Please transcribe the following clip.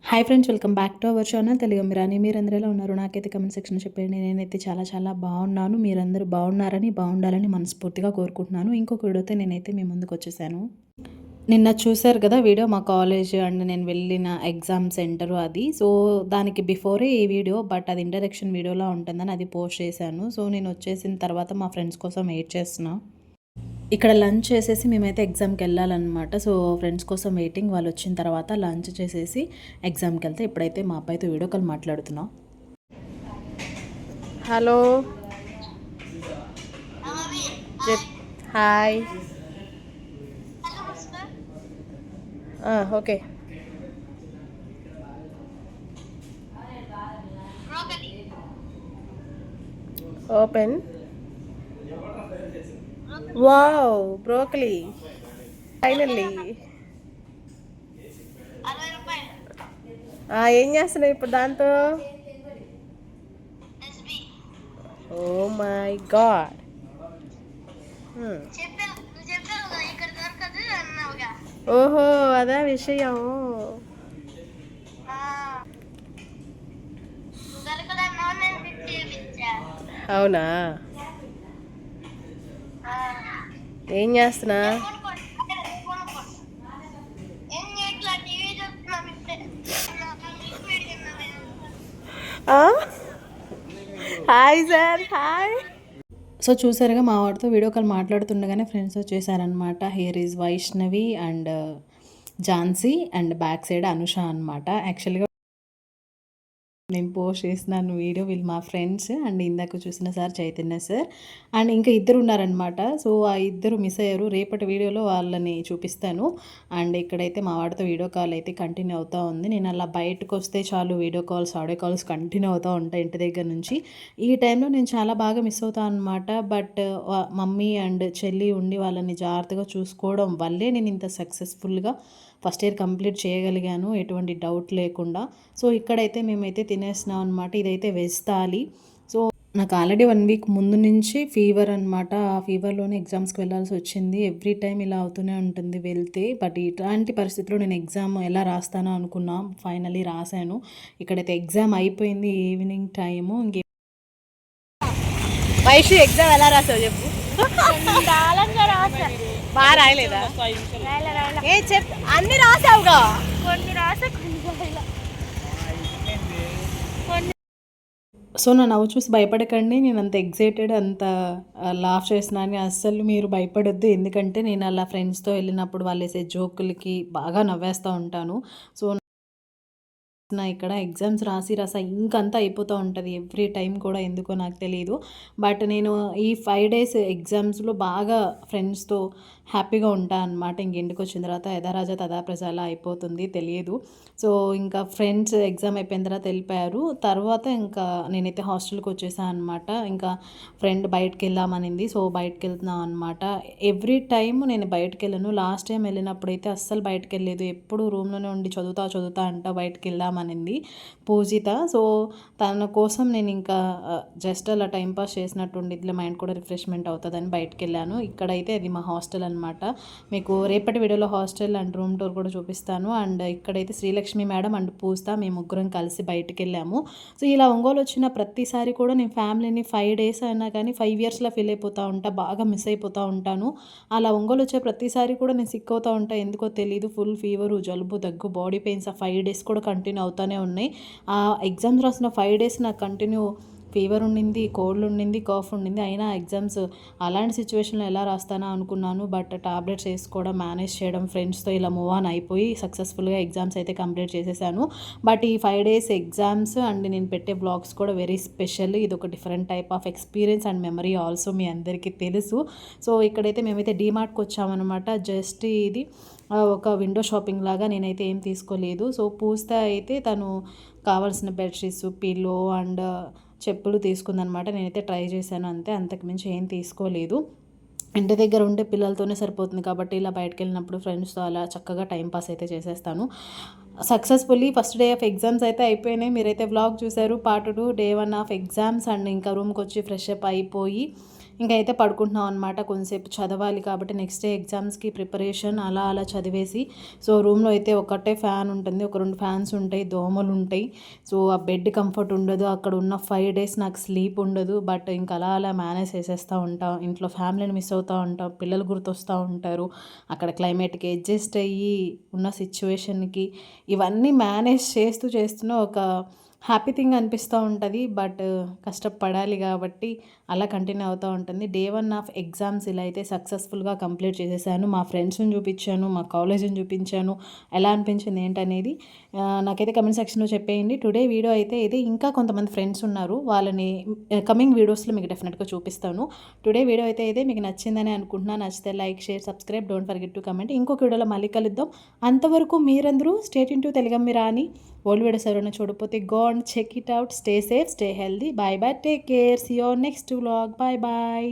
Hi friends, welcome back to our channel Telugu Mirani. మీరందరూ ఎలా ఉన్నారు? నాకైతే కమెంట్ సెక్షన్ చెప్పండి. నేనైతే చాలా చాలా బాగున్నాను. మీరందరూ బాగుండాలని మనస్ఫూర్తిగా కోరుకుంటున్నాను. ఇంకొక వీడియోతో నేనైతే మీ ముందుకు వచ్చేసాను. నిన్న చూశారు కదా వీడియో, మా కాలేజ్ అండ్ నేను వెళ్ళిన ఎగ్జామ్ సెంటరు అది. సో దానికి బిఫోరే ఈ వీడియో, బట్ అది ఇంట్రడక్షన్ వీడియోలా ఉంటుందని అది పోస్ట్ చేశాను. సో నేను వచ్చేసిన తర్వాత మా ఫ్రెండ్స్ కోసం వెయిట్ చేస్తున్నా. ఇక్కడ లంచ్ చేసేసి మేమైతే ఎగ్జామ్కి వెళ్ళాలన్నమాట. సో ఫ్రెండ్స్ కోసం వెయిటింగ్. వాళ్ళు వచ్చిన తర్వాత లంచ్ చేసేసి ఎగ్జామ్కి వెళ్తే ఇప్పుడైతే మా అబ్బాయితో వీడియో కాల్ మాట్లాడుతున్నాం. Hello, hi. Okay, open. Wow, broccoli finally. ఏం చేస్తున్నావు ఇప్పుడు దాంతో? Oh my god. ఓహో, అదా విషయం. అవునా, ఏం చేస్తున్నా? Hi sir, hi. సో చూసారుగా మా వాడితో వీడియో కాల్ మాట్లాడుతుండగానే ఫ్రెండ్స్ వచ్చేసారనమాట. Here is Vaishnavi and Jhansi and back side Anusha అనమాట. యాక్చువల్గా నేను పోస్ట్ చేసినాను వీడియో. వీళ్ళు మా ఫ్రెండ్స్ అండ్ ఇందాక చూసిన సార్ చైతన్య సార్ అండ్ ఇంకా ఇద్దరు ఉన్నారనమాట. సో ఆ ఇద్దరు మిస్ అయ్యారు. రేపటి వీడియోలో వాళ్ళని చూపిస్తాను. అండ్ ఇక్కడైతే మా వాడితో వీడియో కాల్ అయితే కంటిన్యూ అవుతూ ఉంది. నేను అలా బయటకు వస్తే చాలు video calls, audio calls continue అవుతూ ఉంటాయి ఇంటి దగ్గర నుంచి. ఈ టైంలో నేను చాలా బాగా మిస్ అవుతాను అనమాట. బట్ మమ్మీ అండ్ చెల్లి ఉండి వాళ్ళని జాగ్రత్తగా చూసుకోవడం వల్లే నేను ఇంత సక్సెస్ఫుల్గా ఫస్ట్ ఇయర్ కంప్లీట్ చేయగలిగాను, ఎటువంటి డౌట్ లేకుండా. సో ఇక్కడైతే మేమైతే తినేస్తున్నాం అనమాట. ఇదైతే వెజ్ థాలి. సో నాకు ఆల్రెడీ 1 వీక్ ముందు నుంచి ఫీవర్ అనమాట. ఆ ఫీవర్లోనే ఎగ్జామ్స్కి వెళ్ళాల్సి వచ్చింది. ఎవ్రీ టైం ఇలా అవుతూనే ఉంటుంది వెళ్తే. బట్ ఇట్లాంటి పరిస్థితిలో నేను ఎగ్జామ్ ఎలా రాస్తానో అనుకున్నా. ఫైనలీ రాశాను. ఇక్కడైతే ఎగ్జామ్ అయిపోయింది, ఈవినింగ్ టైము. వైషు, ఎగ్జామ్ ఎలా రాసావు చెప్పు. బాగా రాయలేదా? ఏ చెప్, అన్ని రాసావుగా. సో నా నవ్వు చూసి భయపడకండి. నేను అంత ఎగ్జైటెడ్, అంత లాఫ్ చేస్తున్నాను. అస్సలు మీరు భయపడొద్దు. ఎందుకంటే నేను అలా ఫ్రెండ్స్తో వెళ్ళినప్పుడు వాళ్ళు వేసే జోకులకి బాగా నవ్వేస్తూ ఉంటాను. సో ఇక్కడ ఎగ్జామ్స్ రాసి ఇంకంతా అయిపోతూ ఉంటుంది ఎవ్రీ టైం కూడా, ఎందుకో నాకు తెలియదు. బట్ నేను ఈ 5 డేస్ ఎగ్జామ్స్లో బాగా ఫ్రెండ్స్తో హ్యాపీగా ఉంటాను అనమాట. ఇంటికి వచ్చిన తర్వాత యథారాజా తథా ప్రజ అలా అయిపోతుంది, తెలియదు. సో ఇంకా ఫ్రెండ్స్ ఎగ్జామ్ అయిపోయిన తర్వాత వెళ్ళిపోయారు. తర్వాత ఇంకా నేనైతే హాస్టల్కి వచ్చేసాను అనమాట. ఇంకా ఫ్రెండ్ బయటకు వెళ్దామనింది. సో బయటకు వెళ్తున్నాం అనమాట. ఎవ్రీ టైం నేను బయటకు వెళ్ళను. లాస్ట్ టైం వెళ్ళినప్పుడు అయితే అస్సలు బయటకు వెళ్ళలేదు. ఎప్పుడు రూమ్లోనే ఉండి చదువుతా అంట బయటకు వెళ్దామనింది పూజిత. సో తన కోసం నేను ఇంకా జస్ట్ అలా టైంపాస్ చేసినట్టుండి, ఇట్లా మైండ్ కూడా రిఫ్రెష్మెంట్ అవుతుందని బయటకు వెళ్ళాను. ఇక్కడైతే అది మా హాస్టల్ అనమాట. మీకు రేపటి వీడియోలో హాస్టల్ అండ్ రూమ్ టూర్ కూడా చూపిస్తాను. అండ్ ఇక్కడైతే శ్రీలక్ష్మి మేడం అండ్ పూజిత మేము ముగ్గురం కలిసి బయటకు వెళ్ళాము. సో ఇలా ఒంగోలు వచ్చిన ప్రతిసారి కూడా నేను ఫ్యామిలీని 5 డేస్ అయినా కానీ 5 ఇయర్స్లో ఫీల్ అయిపోతూ ఉంటా, బాగా మిస్ అయిపోతూ ఉంటాను. అలా ఒంగోలు వచ్చే ప్రతిసారి కూడా నేను సిక్ అవుతూ ఉంటాను, ఎందుకో తెలియదు. ఫుల్ ఫీవరు, జలుబు, దగ్గు, బాడీ పెయిన్స్ ఆ 5 డేస్ కూడా కంటిన్యూ అవుతూనే ఉన్నాయి. ఆ ఎగ్జామ్స్ రాసిన 5 డేస్ నాకు కంటిన్యూ ఫీవర్ ఉండింది, కోల్డ్ ఉండింది, కాఫ్ ఉండింది. అయినా ఎగ్జామ్స్ అలాంటి సిచ్యువేషన్లో ఎలా రాస్తానా అనుకున్నాను. బట్ టాబ్లెట్స్ వేసుకోవడం, మేనేజ్ చేయడం, ఫ్రెండ్స్తో ఇలా మూవ్ ఆన్ అయిపోయి సక్సెస్ఫుల్గా ఎగ్జామ్స్ అయితే కంప్లీట్ చేసేసాను. బట్ ఈ 5 డేస్ ఎగ్జామ్స్ అండ్ నేను పెట్టే బ్లాగ్స్ కూడా వెరీ స్పెషల్. ఇది ఒక different type of experience and memory also, మీ అందరికీ తెలుసు. సో ఇక్కడైతే మేమైతే డీమార్ట్కి వచ్చామన్నమాట. జస్ట్ ఇది ఒక విండో షాపింగ్ లాగా, నేనైతే ఏం తీసుకోలేదు. సో పూజిత అయితే తను కావాల్సిన బెడ్షీట్స్, పిల్లో అండ్ చెప్పులు తీసుకుందనమాట. నేనైతే ట్రై చేశాను అంతే, అంతకుమించి ఏం తీసుకోలేదు. ఇంటి దగ్గర ఉంటే పిల్లలతోనే సరిపోతుంది కాబట్టి ఇలా బయటకు వెళ్ళినప్పుడు ఫ్రెండ్స్తో అలా చక్కగా టైంపాస్ అయితే చేసేస్తాను. Successfully first day of exams అయితే అయిపోయినాయి. మీరైతే వ్లాగ్ చూశారు. Part 2 day 1 of exams. And ఇంకా రూమ్కి వచ్చి ఫ్రెష్ అప్ అయిపోయి ఇంకైతే పడుకుంటున్నాం అనమాట. కొంతసేపు చదవాలి కాబట్టి నెక్స్ట్ డే ఎగ్జామ్స్కి ప్రిపరేషన్ అలా అలా చదివేసి, సో రూమ్లో అయితే ఒకటే ఫ్యాన్ ఉంటుంది, ఒక 2 ఫ్యాన్స్ ఉంటాయి, దోమలు ఉంటాయి. సో ఆ బెడ్ కంఫర్ట్ ఉండదు, అక్కడ ఉన్న 5 డేస్ నాకు స్లీప్ ఉండదు. బట్ ఇంకా అలా అలా మేనేజ్ చేసేస్తూ ఉంటాం. ఇంట్లో ఫ్యామిలీని మిస్ అవుతూ ఉంటాం, పిల్లలు గుర్తొస్తూ ఉంటారు, అక్కడ క్లైమేట్కి అడ్జస్ట్ అయ్యి ఉన్న సిచ్యువేషన్కి ఇవన్నీ మేనేజ్ చేస్తున్న ఒక హ్యాపీ థింగ్ అనిపిస్తూ ఉంటుంది. బట్ కష్టపడాలి కాబట్టి అలా కంటిన్యూ అవుతూ ఉంటుంది. డే 1 ఆఫ్ ఎగ్జామ్స్ ఇలా అయితే సక్సెస్ఫుల్గా కంప్లీట్ చేసేసాను. మా ఫ్రెండ్స్ని చూపించాను, మా కాలేజీని చూపించాను, ఎలా అనిపించింది ఏంటనేది నాకైతే కమెంట్ సెక్షన్లో చెప్పేయండి. టుడే వీడియో అయితే ఇది. ఇంకా కొంతమంది ఫ్రెండ్స్ ఉన్నారు, వాళ్ళని కమింగ్ వీడియోస్లో మీకు డెఫినెట్గా చూపిస్తాను. టుడే వీడియో అయితే ఇదే. మీకు నచ్చిందని అనుకుంటున్నాను. నచ్చితే like, share, subscribe, don't forget to comment. ఇంకొక వీడియోలో మళ్ళీ కలుద్దాం. అంతవరకు మీరందరూ స్టేట్ ఇంటూ తెలుగమ్మి రాని ఓల్డ్ వీడియోస్ ఎవరైనా చూడకపోతే go and check it out. Stay safe, stay healthy. Bye bye, take care, see you next vlog. Bye bye.